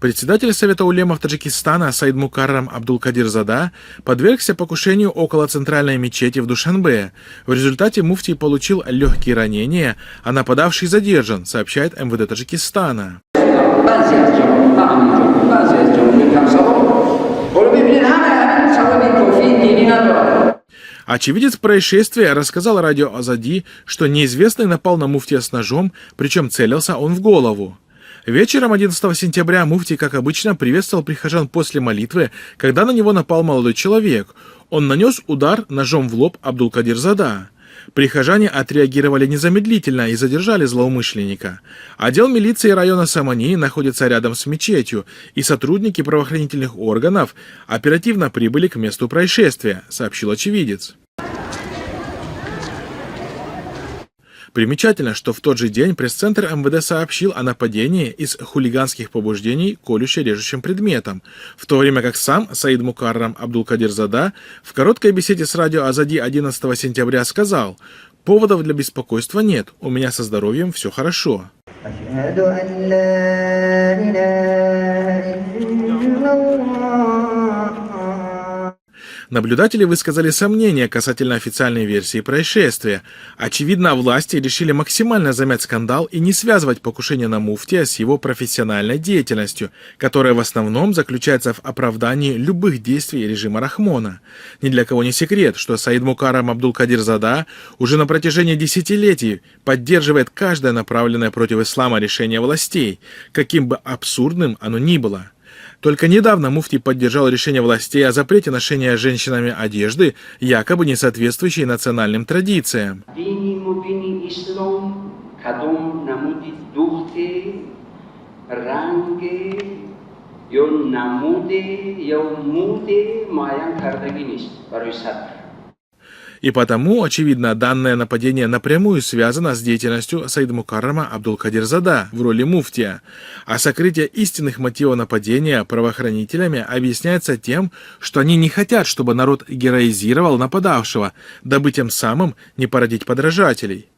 Председатель Совета улемов Таджикистана Саид Мукаррам Абдулкадирзада подвергся покушению около центральной мечети в Душанбе. В результате муфтий получил легкие ранения, а нападавший задержан, сообщает МВД Таджикистана. Очевидец происшествия рассказал радио Азади, что неизвестный напал на муфтия с ножом, причем целился он в голову. Вечером 11 сентября муфтий, как обычно, приветствовал прихожан после молитвы, когда на него напал молодой человек. Он нанес удар ножом в лоб Абдулкадирзада. Прихожане отреагировали незамедлительно и задержали злоумышленника. Отдел милиции района Самани находится рядом с мечетью, и сотрудники правоохранительных органов оперативно прибыли к месту происшествия, сообщил очевидец. Примечательно, что в тот же день пресс-центр МВД сообщил о нападении из хулиганских побуждений колюще-режущим предметом, в то время как сам Саид Мукаррам Абдулкадирзада в короткой беседе с радио Азади 11 сентября сказал: «Поводов для беспокойства нет, у меня со здоровьем все хорошо». Наблюдатели высказали сомнения касательно официальной версии происшествия. Очевидно, власти решили максимально замять скандал и не связывать покушение на муфтия с его профессиональной деятельностью, которая в основном заключается в оправдании любых действий режима Рахмона. Ни для кого не секрет, что Саид Мукаррам Абдулкадирзада уже на протяжении десятилетий поддерживает каждое направленное против ислама решение властей, каким бы абсурдным оно ни было. Только недавно муфтий поддержал решение властей о запрете ношения женщинами одежды, якобы не соответствующей национальным традициям. И потому, очевидно, данное нападение напрямую связано с деятельностью Саида Мукаррама Абдулкадирзада в роли муфтия. А сокрытие истинных мотивов нападения правоохранителями объясняется тем, что они не хотят, чтобы народ героизировал нападавшего, дабы тем самым не породить подражателей.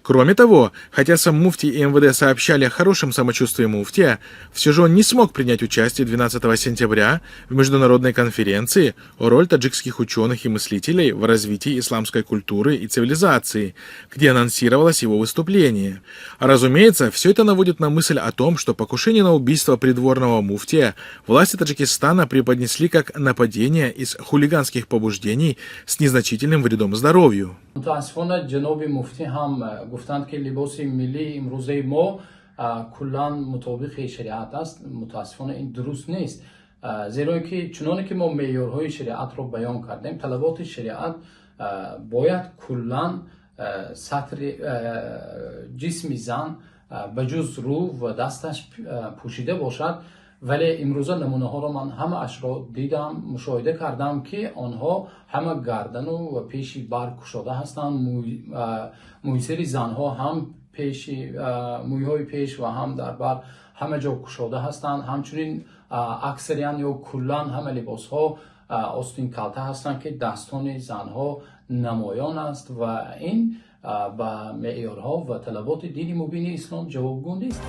Кроме того, хотя сам муфтий и МВД сообщали о хорошем самочувствии муфтия, все же он не смог принять участие 12 сентября в международной конференции о роли таджикских ученых и мыслителей в развитии исламской культуры и цивилизации, где анонсировалось его выступление. А разумеется, все это наводит на мысль о том, что покушение на убийство придворного муфтия власти Таджикистана преподнесли как нападение из хулиганских побуждений с незначительным вредом здоровью. گفتند که لباس ملی امروزه ما کلاً مطابق شریعت است. متاسفانه این درست نیست، زیرا که چنانه که ما معیارهای شریعت را بیان کردیم، طلبات شریعت باید کلاً سطر جسم زن به جز رو و دستش پوشیده باشد. ولی امروزه نمونه ها را من همه اش را دیدم، مشاهده کردم که آنها همه گردن و پیشی بر گشاده هستند. مویسر زنها هم پیش مویهای پیش و هم در بر همه جا گشاده هستند. همچنین اکثریان یا کلان همه لباس ها آستین کلته هستند که دستان زنها نمایان است و این با معیارها و طلبات دین مبین اسلام جوابگو نیست.